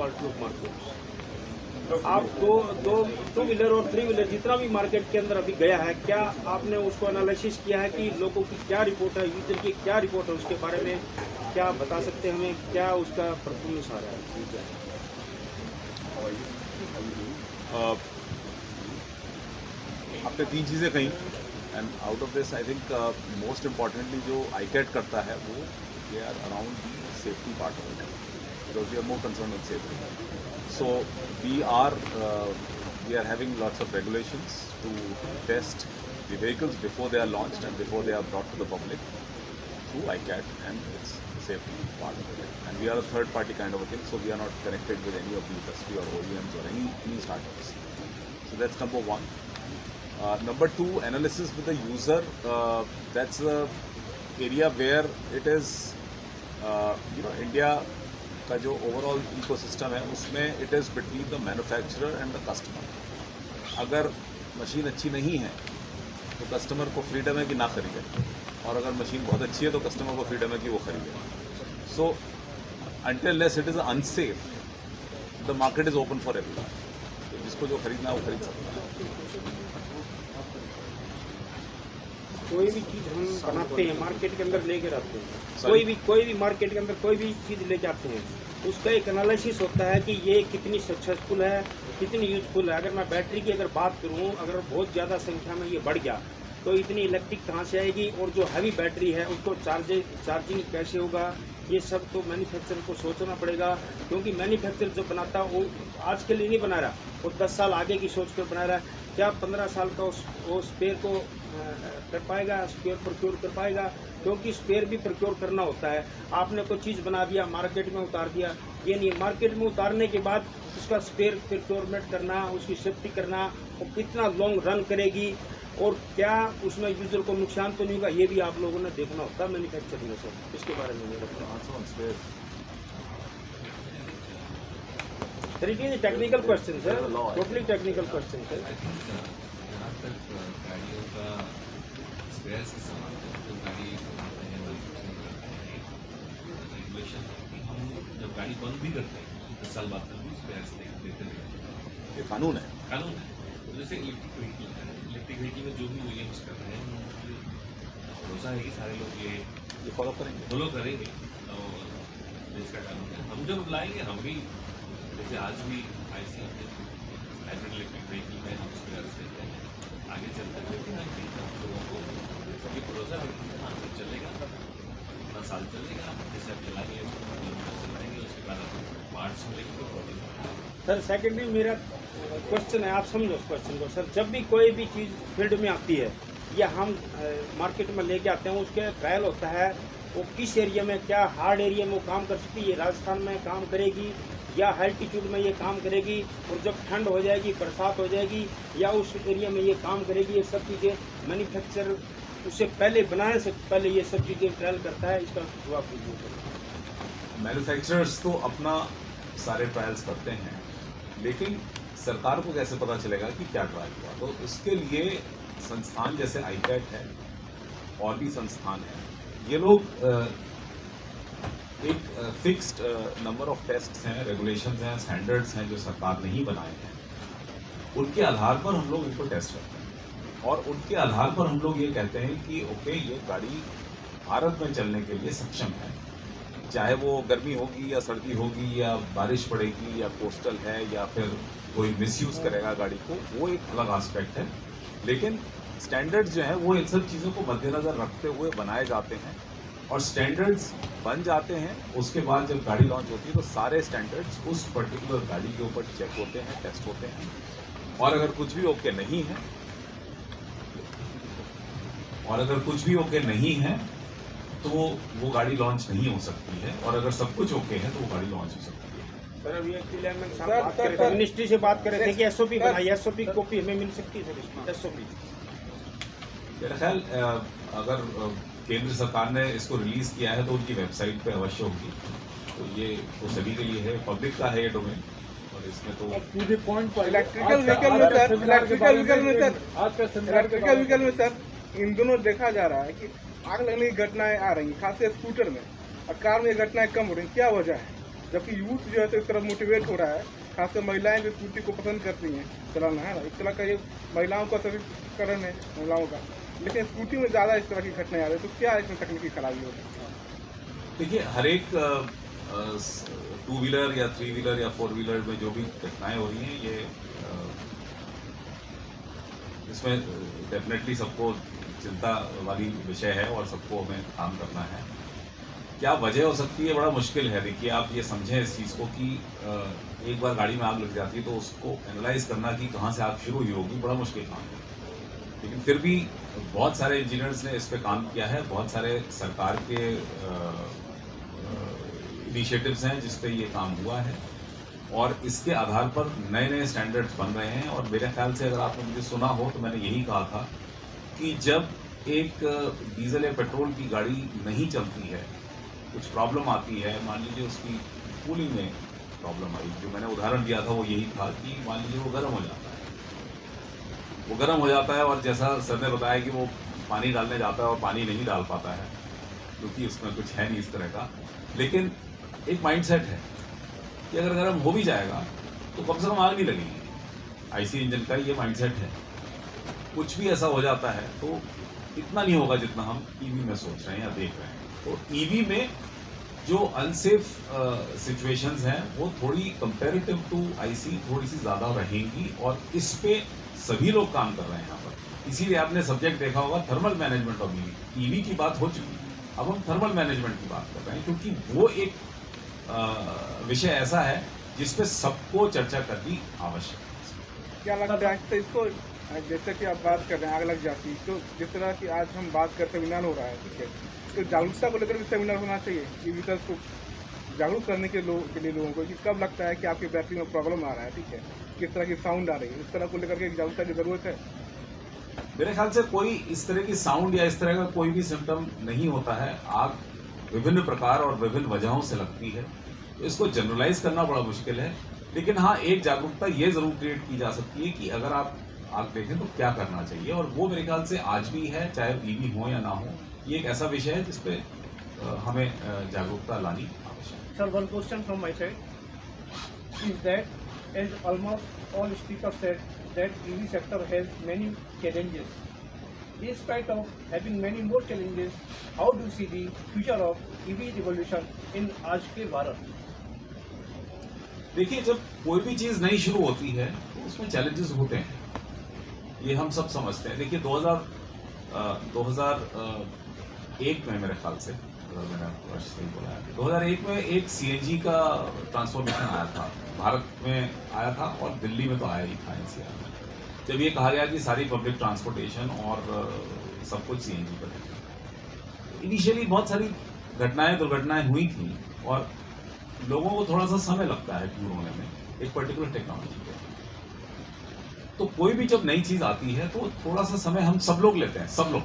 Quality of market. आप two wheeler और three wheeler जितना भी मार्केट के अंदर अभी गया है, क्या आपने उसको एनालिसिस किया है कि लोगों की क्या रिपोर्ट है, यूजर की क्या रिपोर्ट है, उसके बारे में क्या बता सकते हैं हमें, क्या उसका परफॉर्मेंस आ रहा है? आपने तीन चीज़ें कही and out of this I think most importantly जो ICAT करता है वो they are around the safety part of it, because we are more concern with safety. So we are having lots of regulations to test the vehicles before they are launched and before they are brought to the public through ICAT, and it's the safety part of it. And we are a third party kind of a thing, so we are not connected with any of the industry or OEMs or any startups. So that's number one. Number two, analysis with the user. That's the area where it is, India का जो overall ecosystem है उसमें it is between the manufacturer and the customer. अगर machine अच्छी नहीं है तो customer को फ्रीडम है कि ना खरीदे, और अगर मशीन बहुत अच्छी है तो कस्टमर को फ्रीडम है कि वो खरीदे. सो until less it is unsafe, the market is open for everyone. तो जिसको जो खरीदना है वो खरीद सकता है. कोई भी चीज़ हम बनाते हैं मार्केट के अंदर लेके आते हैं, कोई भी मार्केट के अंदर कोई भी चीज़ लेके आते हैं, उसका एक एनालिसिस होता है कि ये कितनी सक्सेसफुल है, कितनी यूजफुल है. अगर मैं बैटरी की अगर बात करूं, अगर बहुत ज़्यादा संख्या में ये बढ़ गया तो इतनी इलेक्ट्रिक कहाँ से आएगी, और जो हैवी बैटरी है उसको चार्जिंग कैसे होगा, ये सब तो मैन्युफैक्चरर को सोचना पड़ेगा. क्योंकि मैन्युफैक्चरर जो बनाता है वो आज के लिए नहीं बना रहा, वो 10 साल आगे की सोच कर बना रहा है. क्या 15 साल का वो स्पेयर को कर पाएगा, स्पेयर प्रोक्योर कर पाएगा? क्योंकि स्पेयर भी प्रोक्योर करना होता है. आपने कोई चीज़ बना दिया, मार्केट में उतार दिया, ये नहीं, मार्केट में उतारने के बाद उसका स्पेयर प्रोक्योरमेंट करना, उसकी सेफ्टी करना, वो कितना लॉन्ग रन करेगी और क्या उसमें यूजर को नुकसान तो नहीं होगा, ये भी आप लोगों ने देखना होता है मैन्युफैक्चरिंग में. सर इसके बारे में मेरा sir it is technical question sir, totally technical question sir. जहाँ तक गाड़ियों का स्पेयर से सवाल है तो गाड़ी रेगुलेशन हम जब गाड़ी बंद भी करते हैं 10 साल बाद तक भी स्पेयर से देते हैं. ये कानून है. तो जैसे इलेक्ट्रिक व्हीकल में जो भी OEMs कर रहे हैं उनको भरोसा है कि सारे लोग ये फॉलो करेंगे. और देश का कानून है, हम जब लाएंगे हम भी जैसे आज भी IC हाइब्रिड इलेक्ट्रिक व्हीकल में हम स्पेयर देते हैं. आगे चलते हुए लोगों को ये भरोसा है कि हाँ चलेगा, इतना साल चलेगा, जैसे आप चलाएंगे उसके बाद आपको पार्ट्स मिलेंगे तो प्रॉब्लम. सर सेकेंडली मेरा क्वेश्चन है, आप समझो उस क्वेश्चन को. सर जब भी कोई भी चीज़ फील्ड में आती है या हम मार्केट में लेके आते हैं, उसके ट्रायल होता है वो किस एरिया में, क्या हार्ड एरिया में वो काम कर सकती है, राजस्थान में काम करेगी या हाल्टीट्यूड में ये काम करेगी, और जब ठंड हो जाएगी, बरसात हो जाएगी, या उस एरिया में ये काम करेगी. ये सब चीज़ें मैन्युफैक्चरर उससे पहले बनाने से पहले ये सब चीज़ें ट्रायल करता है. इसका जवाब दीजिए. मैन्युफैक्चरर्स तो अपना सारे ट्रायल्स करते हैं, लेकिन सरकार को कैसे पता चलेगा कि क्या ट्रायल हुआ? तो इसके लिए संस्थान जैसे ICAT है और भी संस्थान है, ये लोग एक फिक्स्ड नंबर ऑफ टेस्ट्स हैं, रेगुलेशंस हैं, स्टैंडर्ड्स हैं जो सरकार ने ही बनाए हैं. उनके आधार पर हम लोग इनको टेस्ट करते हैं और उनके आधार पर हम लोग ये कहते हैं कि ओके ये गाड़ी भारत में चलने के लिए सक्षम है. चाहे वो गर्मी होगी या सर्दी होगी या बारिश पड़ेगी या कोस्टल है या फिर कोई मिसयूज़ करेगा गाड़ी को, वो एक अलग एस्पेक्ट है. लेकिन स्टैंडर्ड्स जो हैं वो इन सब चीज़ों को मद्देनज़र रखते हुए बनाए जाते हैं और स्टैंडर्ड्स बन जाते हैं. उसके बाद जब गाड़ी लॉन्च होती है तो सारे स्टैंडर्ड्स उस पर्टिकुलर गाड़ी के ऊपर चेक होते हैं, टेस्ट होते हैं, और अगर कुछ भी ओके नहीं है तो वो गाड़ी लॉन्च नहीं हो सकती है, और अगर सब कुछ ओके है तो वो गाड़ी लॉन्च हो सकती है. सर अभी एक्चुअली मिनिस्ट्री से बात कर रहे थे कि SOP बनाई, SOP कॉपी हमें मिल सकती है सर. SOP मेरा ख्याल अगर केंद्र सरकार ने इसको रिलीज किया है तो उनकी वेबसाइट पे अवश्य होगी. तो ये तो सभी के लिए है, पब्लिक का है ये डोमेन, और इसमें तो पूरे पॉइंट पर इलेक्ट्रिकल व्हीकल में सर इन दोनों देखा जा रहा है कि आग लगने की घटनाएं आ रही हैं, खासकर स्कूटर में, और कार में घटनाएं कम हो रही हैं. क्या वजह है? जबकि यूथ जो है तो इस तरफ मोटिवेट हो रहा है, खासकर महिलाएं जो स्कूटी को पसंद करती हैं चलाना, है ना, इस तरह का ये महिलाओं का सशक्तिकरण है महिलाओं का। लेकिन स्कूटी में ज़्यादा इस तरह की घटनाएं आ रही है, तो क्या इसमें तकनीकी खराबी होगी? देखिए, हर एक 2 व्हीलर या 3 व्हीलर या 4 व्हीलर में जो भी घटनाएं हो रही हैं, ये इसमें डेफिनेटली सबको चिंता वाली विषय है और सबको हमें काम करना है। क्या वजह हो सकती है, बड़ा मुश्किल है। देखिए, आप ये समझें इस चीज़ को कि एक बार गाड़ी में आग लग जाती है तो उसको एनालाइज करना कि कहाँ से आग शुरू हुई होगी, बड़ा मुश्किल काम है। लेकिन फिर भी बहुत सारे इंजीनियर्स ने इस पे काम किया है, बहुत सारे सरकार के इनिशिएटिव्स हैं जिस पे ये काम हुआ है, और इसके आधार पर नए नए स्टैंडर्ड्स बन रहे हैं। और मेरे ख्याल से, अगर आपने मुझे सुना हो तो मैंने यही कहा था कि जब एक डीजल या पेट्रोल की गाड़ी नहीं चलती है, कुछ प्रॉब्लम आती है, मान लीजिए उसकी कूलिंग में प्रॉब्लम आई, जो मैंने उदाहरण दिया था वो यही था कि मान लीजिए वो गर्म हो जाता है, वो गर्म हो जाता है और जैसा सर ने बताया कि वो पानी डालने जाता है और पानी नहीं डाल पाता है, क्योंकि उसमें कुछ है नहीं इस तरह का। लेकिन एक माइंडसेट है कि अगर गर्म हो भी जाएगा तो कम से कम आग नहीं लगेगी। आईसी इंजन का ये माइंडसेट है। कुछ भी ऐसा हो जाता है तो इतना नहीं होगा जितना हम ईवी में सोच रहे हैं या देख रहे हैं। तो ईवी में जो अनसेफ सिचुएशंस हैं वो थोड़ी कंपैरेटिव टू आईसी थोड़ी सी ज़्यादा रहेंगी, और इस पे सभी लोग काम कर रहे हैं यहाँ पर। इसीलिए आपने सब्जेक्ट देखा होगा, thermal management of EV. EV की बात हो चुकी है, अब हम थर्मल मैनेजमेंट की बात कर रहे हैं, क्योंकि वो एक विषय ऐसा है जिसपे सबको चर्चा करनी आवश्यक है। क्या लगता है तो इसको, जैसे कि आप बात कर रहे हैं आग लग जाती है, तो जिस तरह की आज हम बात करते सेमिनार हो रहा है, ठीक है, तो जागरूकता को लेकर भी सेमिनार होना चाहिए कि विकल्प को जागरूक करने के लिए लोगों को कि कब लगता है कि आपकी बैटरी में प्रॉब्लम आ रहा है, ठीक है, किस तरह की साउंड आ रही है, इस तरह को लेकर के जागरूकता की जरूरत है। मेरे ख्याल से कोई इस तरह की साउंड या इस तरह का कोई भी सिम्टम नहीं होता है। आग विभिन्न प्रकार और विभिन्न वजहों से लगती है, तो इसको जनरलाइज करना बड़ा मुश्किल है। लेकिन हाँ, एक जागरूकता ये जरूर क्रिएट की जा सकती है कि अगर आप आग देखें तो क्या करना चाहिए, और वो मेरे ख्याल से आज भी है, चाहे ईवी हो या ना हो। ये एक ऐसा विषय है जिसपे हमें जागरूकता लानी आवश्यक है। Sir, one question from my side is that, as almost all speakers said, that EV sector has many challenges. In spite of having many more challenges, how do you see the future of EV revolution in आज के भारत? देखिए, जब कोई भी चीज नई शुरू होती है तो उसमें चैलेंजेस होते हैं, ये हम सब समझते हैं। देखिए, 2001 में मेरे ख्याल से, अगर मैंने वर्ष सही बोला है, 2001 में एक सीएनजी का ट्रांसफॉर्मेशन आया था, भारत में आया था और दिल्ली में तो आया ही था एनसीआर में, जब ये कहा गया कि सारी पब्लिक ट्रांसपोर्टेशन और सब कुछ सीएनजी पर है। इनिशियली बहुत सारी दुर्घटनाएं हुई थी, और लोगों को थोड़ा सा समय लगता है दूर होने में एक पर्टिकुलर टेक्नोलॉजी पे। तो कोई भी जब नई चीज आती है तो थोड़ा सा समय हम सब लोग लेते हैं, सब लोग।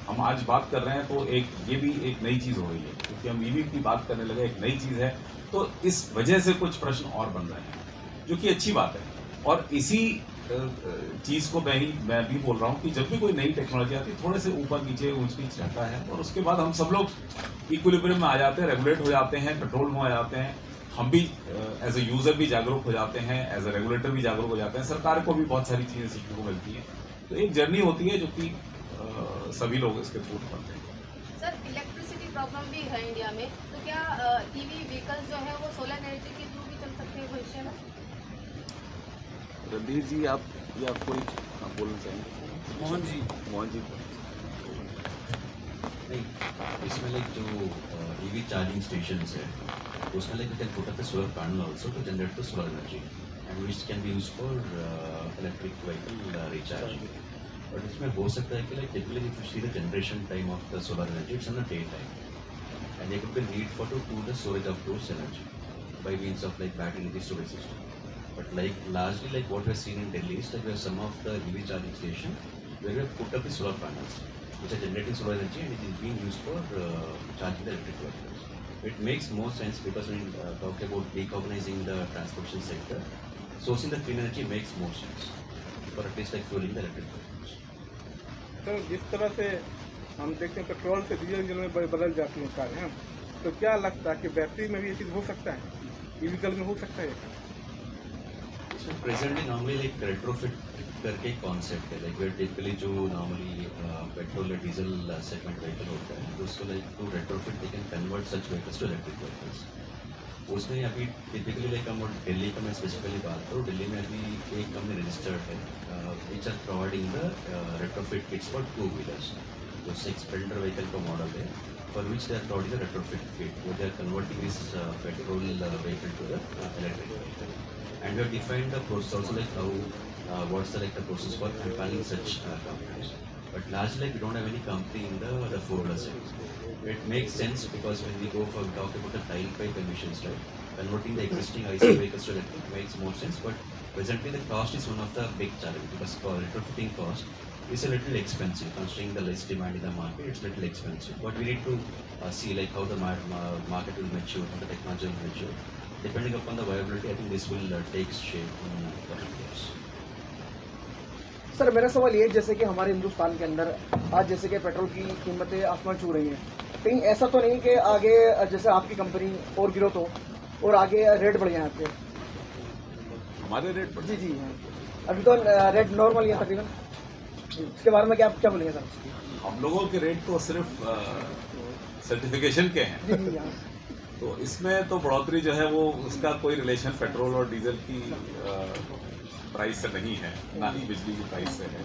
हम आज बात कर रहे हैं तो ये भी एक नई चीज हो रही है, क्योंकि हम ईवी की बात करने लगे, एक नई चीज है, तो इस वजह से कुछ प्रश्न और बन रहे हैं, जो कि अच्छी बात है। और इसी चीज को मैं भी बोल रहा हूँ कि जब भी कोई नई टेक्नोलॉजी आती है, थोड़े से ऊपर नीचे ऊंच नीच रहता है, और उसके बाद हम सब लोग इक्विलिब्रियम में आ जाते हैं, रेगुलेट हो जाते हैं, कंट्रोल में आ जाते हैं। हम भी एज ए यूजर भी जागरूक हो जाते हैं, एज ए रेगुलेटर भी जागरूक हो जाते हैं, सरकार को भी बहुत सारी चीजें सीखने को मिलती है। तो एक जर्नी होती है जो कि सभी लोग इसके थ्रू करते हैं। सर, इलेक्ट्रिसिटी प्रॉब्लम भी है इंडिया में, तो क्या ईवी व्हीकल्स जो है वो सोलर एनर्जी के थ्रू भी चल सकते हैं भविष्य में? रणधीर जी, आप कोई बोलना चाहेंगे? मोहन जी नहीं, इसमें लाइक जो ईवी चार्जिंग स्टेशंस है, उसमें like can put up the solar panel also to generate the solar energy, and which can be used for electric vehicle recharge. But इसमें हो सकता है कि like typically if you see the generation time of the solar energy, it's in the day time, and there could be need for to do the storage of those energy by means of like battery energy storage system. But like largely like what we have seen in Delhi is like we have some of the EV charging station where we have put up the solar panels which are generating solar energy, and it is being used for charging the electric vehicles. It makes more sense because when talk about decarbonizing the transportation sector, sourcing the clean energy makes more sense for at least like fueling the electric vehicles. तो जिस तरह से हम देखते हैं petrol से diesel engine में बदल जाती हैं कारें, तो क्या लगता है कि बैटरी में भी ये चीज़ हो सकता है? व्हीकल में हो सकता है? इसमें प्रेजेंटली नॉर्मली लाइक रेट्रोफिट करके कॉन्सेप्ट है, लाइक टिपिकली जो नॉर्मली पेट्रोल या डीजल सेगमेंट व्हीकल होता है तो उसको like to retrofit they can convert such vehicles to electric vehicles. उसमें अभी टिपिकली लाइक हम दिल्ली का मैं स्पेसिफिकली बात करूँ, दिल्ली में अभी एक कंपनी रजिस्टर्ड है which are providing the retrofit kits for 2 wheelers. जो 6 स्प्लेंडर व्हीकल का मॉडल है for which they are providing the retrofit kit, वो they are converting this petrol vehicle to the electric vehicle. And we have defined the process also like how what's the like the process for compiling such companies. But largely like we don't have any company in the four-wheeler segment. It makes sense because when we go for talk about the tailpipe emissions, right? Converting the existing IC vehicles to electric makes more sense. But presently the cost is one of the big challenges because for retrofitting cost is a little expensive. Considering the less demand in the market, it's a little expensive. But we need to see like how the market will mature, how the technology will mature. Depending upon the viability, I think this will take shape in coming years. Sir मेरा सवाल ये, जैसे कि हमारे हिंदुस्तान के अंदर आज जैसे कि पेट्रोल की कीमतें आसमान छू रही हैं, कहीं ऐसा तो नहीं कि आगे जैसे आपकी कंपनी और गिरो तो और आगे रेट बढ़ जाए आपके? हमारे रेट बढ़ जी हाँ, अभी तो रेट नॉर्मल है तकरीबन, इसके बारे में क्या बोलेंगे सर? हम लोगों के रेट तो सिर्फ सर्टिफिकेशन के हैं। जी हाँ। तो इसमें तो बढ़ोतरी जो है वो उसका कोई रिलेशन पेट्रोल और डीजल की प्राइस से नहीं है, ना ही बिजली की प्राइस से है।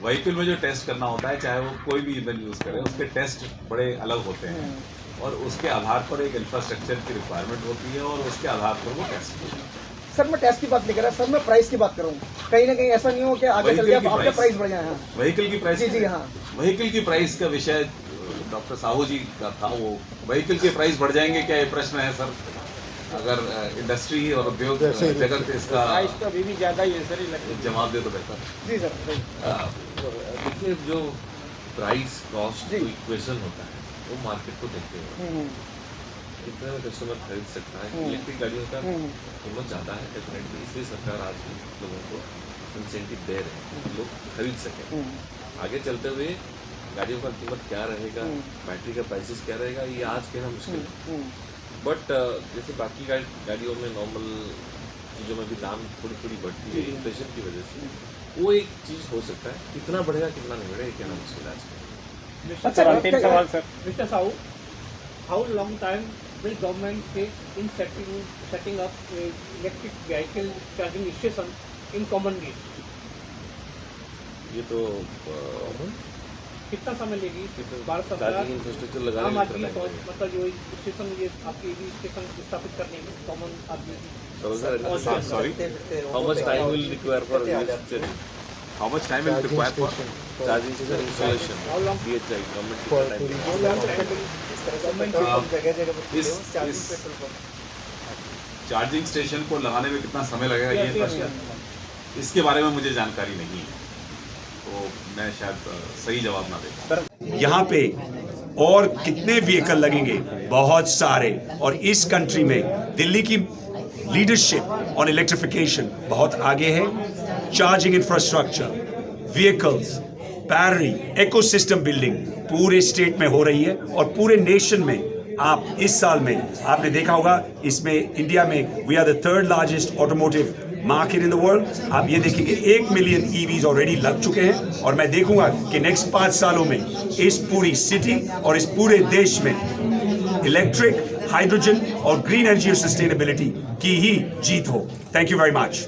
व्हीकल में जो टेस्ट करना होता है, चाहे वो कोई भी ईंधन यूज़ करे, उसके टेस्ट बड़े अलग होते हैं और उसके आधार पर एक इंफ्रास्ट्रक्चर की रिक्वायरमेंट होती है और उसके आधार पर वो टेस्ट होता है। सर मैं टेस्ट की बात नहीं कर रहा सर, मैं प्राइस की बात कर रहा हूँ। कहीं ना कहीं ऐसा नहीं हो कि आगे चल के आपके प्राइस बढ़ जाए। व्हीकल की प्राइस? जी हाँ। व्हीकल की प्राइस का विषय डॉक्टर साहू जी का था, वो व्हीकल की प्राइस बढ़ जाएंगे क्या, ये प्रश्न है सर। अगर इंडस्ट्री और उद्योग जगत इसका प्राइस तो अभी भी ज़्यादा ही है सर, जवाब दे तो बेहतर। जी सर। देखिए जो प्राइस कॉस्ट इक्वेशन होता है वो मार्केट को देखते हैं, कितने में कस्टमर खरीद सकता है। इलेक्ट्रिक गाड़ियों का कीमत ज़्यादा है डेफिनेटली, इसलिए सरकार आज लोगों को इंसेंटिव दे रहे हैं कि लोग खरीद सकें। आगे चलते हुए गाड़ियों का कीमत क्या रहेगा, बैटरी का प्राइसेस क्या रहेगा, ये आज कहना मुश्किल है। बट जैसे बाकी गाड़ियों में नॉर्मल चीज़ों में भी दाम थोड़ी बढ़ती है इन्फ्लेशन की वजह से, वो एक चीज़ हो सकता है। कितना बढ़ेगा कितना नहीं बढ़ेगा ये कहना मुश्किल है। अच्छा, अंतिम सवाल sir. Mr. Sahu, how long time will government take in setting up a electric vehicle charging station in common use? ये तो कितना समय लेगी भारत सरकार इंफ्रास्ट्रक्चर आम लगाने आदमी को, मतलब जो स्टेशन ये आपके EV स्टेशन स्थापित करने में कॉमन आदमी sorry, how much time will require for how much time will require for charging station installation? How long? DHI government charging station को लगाने में कितना समय लगेगा, ये प्रश्न, इसके बारे में मुझे जानकारी नहीं है, तो मैं शायद सही जवाब ना दे पाऊँ। यहाँ पे और कितने व्हीकल लगेंगे, बहुत सारे, और इस कंट्री में दिल्ली की लीडरशिप ऑन इलेक्ट्रिफिकेशन बहुत आगे है। Charging infrastructure, vehicles, battery, ecosystem building पूरे स्टेट में हो रही है और पूरे नेशन में। आप इस साल में आपने देखा होगा, इसमें इंडिया में we are the 3rd largest automotive market in the world. आप ये देखेंगे 1 मिलियन EVs ऑलरेडी लग चुके हैं और मैं देखूंगा कि नेक्स्ट 5 सालों में इस पूरी सिटी और इस पूरे देश में इलेक्ट्रिक, हाइड्रोजन और ग्रीन एनर्जी और सस्टेनेबिलिटी की ही जीत हो। Thank you very much.